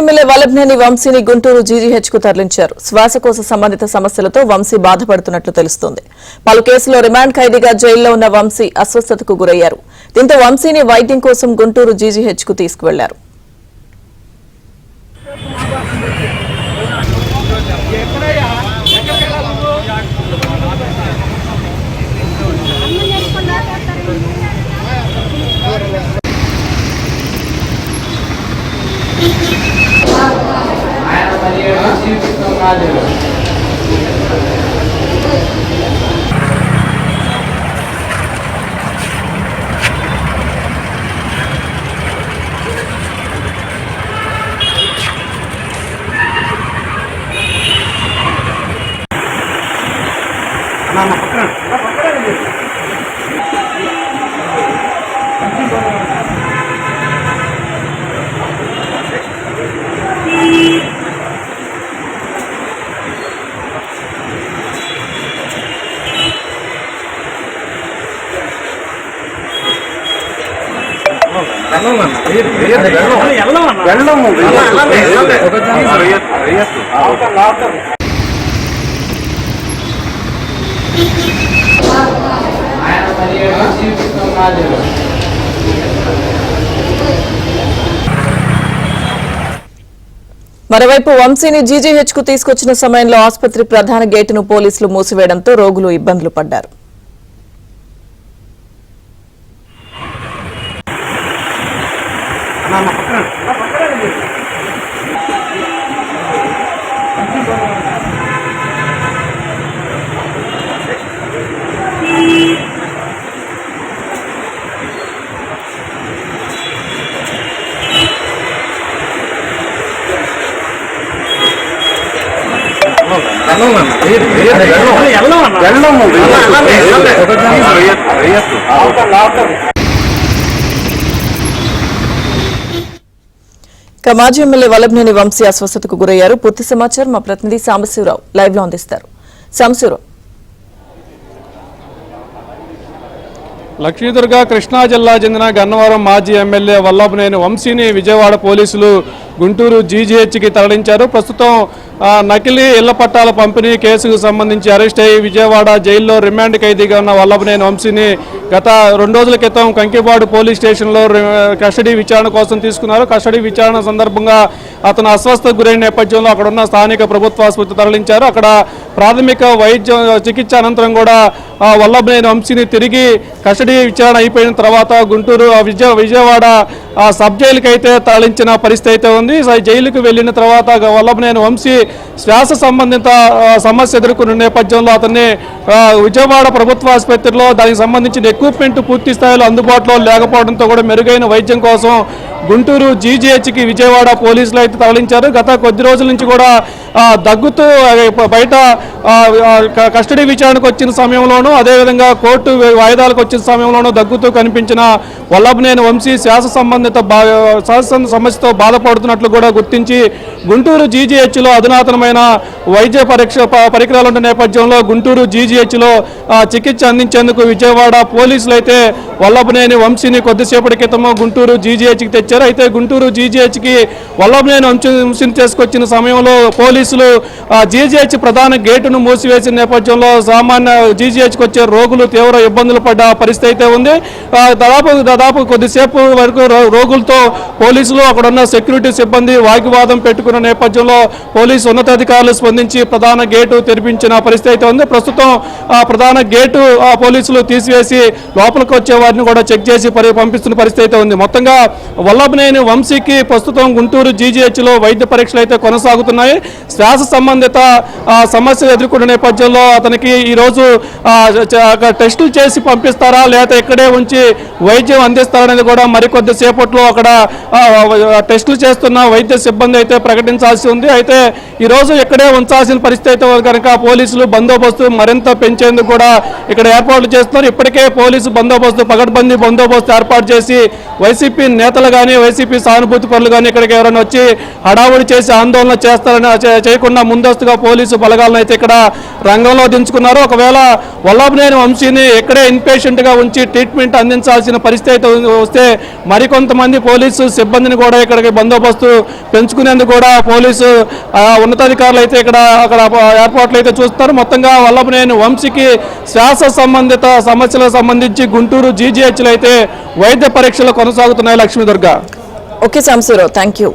MLA Vallabhaneni వంశీని గుంటూరు జీజీహెచ్కు తరలించారు. శ్వాసకోశ సంబంధిత సమస్యలతో వంశీ బాధపడుతున్నట్లు తెలుస్తోంది. పలు కేసులో రిమాండ్ ఖైదీగా జైల్లో ఉన్న వంశీ అస్వస్థతకు గురయ్యారు. దీంతో వంశీని వైద్యం కోసం గుంటూరు జీజీహెచ్కు తీసుకువెళ్లారు. మరోవైపు వంశీని జీజీహెచ్కు తీసుకొచ్చిన సమయంలో ఆసుపత్రి ప్రధాన గేటును పోలీసులు మూసివేయడంతో రోగులు ఇబ్బందులు పడ్డారు. మాజీ ఎమ్మెల్యే వల్లభనేని వంశీ అస్వస్థతకు గురయ్యారు. పూర్తి సమాచారం మా ప్రతినిధి సాంబశివరావు లైవ్ లో అందిస్తారు. సాంబశివరావు. లక్ష్మీదుర్గ కృష్ణా జిల్లా చెందిన గన్నవరం మాజీ ఎమ్మెల్యే వల్లభనేని వంశీని విజయవాడ పోలీసులు గుంటూరు జీజీహెచ్కి తరలించారు. ప్రస్తుతం నకిలీ ఇళ్ల పట్టాల పంపిణీ కేసుకు సంబంధించి అరెస్ట్ అయ్యి విజయవాడ జైల్లో రిమాండ్ ఖైదీగా ఉన్న వల్లభనేని వంశీని గత 2 రోజుల క్రితం కంకిపాడు పోలీస్ స్టేషన్లో కస్టడీ విచారణ కోసం తీసుకున్నారు. కస్టడీ విచారణ సందర్భంగా అతను అస్వస్థతకు గురైన నేపథ్యంలో అక్కడున్న స్థానిక ప్రభుత్వ ఆసుపత్రి తరలించారు. అక్కడ ప్రాథమిక వైద్య చికిత్స అనంతరం కూడా వల్లభనేని వంశీని తిరిగి కస్టడీ విచారణ అయిపోయిన తర్వాత గుంటూరు విజయవాడ సబ్ జైలుకి అయితే తరలించిన పరిస్థితి అయితే ఉంది. జైలుకు వెళ్లిన తర్వాత వల్లభనేని వంశీ శ్వాస సంబంధిత సమస్య ఎదుర్కొన్న నేపథ్యంలో అతన్ని విజయవాడ ప్రభుత్వ ఆసుపత్రిలో దానికి సంబంధించిన ఎక్విప్మెంట్ పూర్తి స్థాయిలో అందుబాటులో లేకపోవడంతో కూడా మెరుగైన వైద్యం కోసం గుంటూరు జీజీహెచ్కి విజయవాడ పోలీసులు అయితే తరలించారు. గత కొద్ది రోజుల నుంచి కూడా దగ్గుతూ బయట కస్టడీ విచారణకు వచ్చిన సమయంలోనూ అదేవిధంగా కోర్టు వాయిదాలకు వచ్చిన సమయంలోనూ దగ్గుతూ కనిపించిన వల్లభనేని వంశీ శ్వాస సంబంధిత సమస్యతో బాధపడుతున్నట్లు కూడా గుర్తించి గుంటూరు జీజీహెచ్లో అధునాతనమైన వైద్య పరికరాలు ఉన్న నేపథ్యంలో గుంటూరు జీజీహెచ్లో చికిత్స అందించేందుకు విజయవాడ పోలీసులు అయితే వల్లభనేని వంశీని కొద్దిసేపటి క్రితము గుంటూరు జీజీహెచ్కి తెచ్చారు. అయితే గుంటూరు జీజీహెచ్కి వల్లభనేని వంశీని తీసుకొచ్చిన సమయంలో పోలీసులు జీజీహెచ్ ప్రధాన గేటును మూసివేసిన నేపథ్యంలో సామాన్య జీజీహెచ్కి వచ్చే రోగులు తీవ్ర ఇబ్బందులు పడ్డ పరిస్థితి అయితే ఉంది. దాదాపు కొద్దిసేపు వరకు రోగులతో పోలీసులు అక్కడున్న సెక్యూరిటీ సిబ్బంది వాగ్వాదం పెట్టుకున్న నేపథ్యంలో పోలీసు ఉన్నతాధికారులు స్పందించి ప్రధాన గేటు తెరిపించిన పరిస్థితి అయితే ఉంది. ప్రస్తుతం ప్రధాన గేటు పోలీసులు తీసివేసి లోపలికి వచ్చే వారిని కూడా చెక్ చేసి పంపిస్తున్న పరిస్థితి అయితే ఉంది. మొత్తంగా వల్లభనేని వంశీకి ప్రస్తుతం గుంటూరు జీజీహెచ్లో వైద్య పరీక్షలు అయితే కొనసాగుతున్నాయి. శ్వాస సంబంధిత సమస్యలు ఎదుర్కొన్న నేపథ్యంలో అతనికి ఈరోజు టెస్టులు చేసి పంపిస్తారా లేదా ఇక్కడే ఉంచి వైద్యం అందిస్తారనేది కూడా మరికొద్ది సేపట్లో అక్కడ టెస్టులు చేస్తున్న వైద్య సిబ్బంది అయితే ప్రకటించాల్సి ఉంది. అయితే ఈరోజు ఇక్కడే ఉంచాల్సిన పరిస్థితి అయితే కనుక పోలీసులు బందోబస్తు మరింత పెంచేందుకు కూడా ఇక్కడ ఏర్పాట్లు చేస్తున్నారు. ఇప్పటికే పోలీసు బందోబస్తు పకడ్బందీ బందోబస్తు ఏర్పాటు చేసి వైసీపీ నేతలు కానీ వైసీపీ సానుభూతి పరులు కానీ ఇక్కడికి ఎవరైనా వచ్చి హడావుడి చేసి ఆందోళన చేస్తారని చేయకుండా ముందస్తుగా పోలీసు బలగాలను అయితే అయితే ఇక్కడ రంగంలో దించుకున్నారు. ఒకవేళ వల్లభనేని వంశీని ఇక్కడే ఇన్పేషెంట్గా ఉంచి ట్రీట్మెంట్ అందించాల్సిన పరిస్థితి అయితే వస్తే మరికొంతమంది పోలీసు సిబ్బందిని కూడా ఇక్కడికి బందోబస్తు పెంచుకునేందుకు కూడా పోలీసు ఉన్నతాధికారులు అయితే అక్కడ ఏర్పాట్లు అయితే చూస్తున్నారు. మొత్తంగా వల్లభనేని వంశీకి శ్వాస సంబంధిత సమస్యలకు సంబంధించి గుంటూరు జీజీహెచ్లో అయితే వైద్య పరీక్షలు కొనసాగుతున్నాయి. Lakshmi Durga. Okay Sambasivarao, thank you.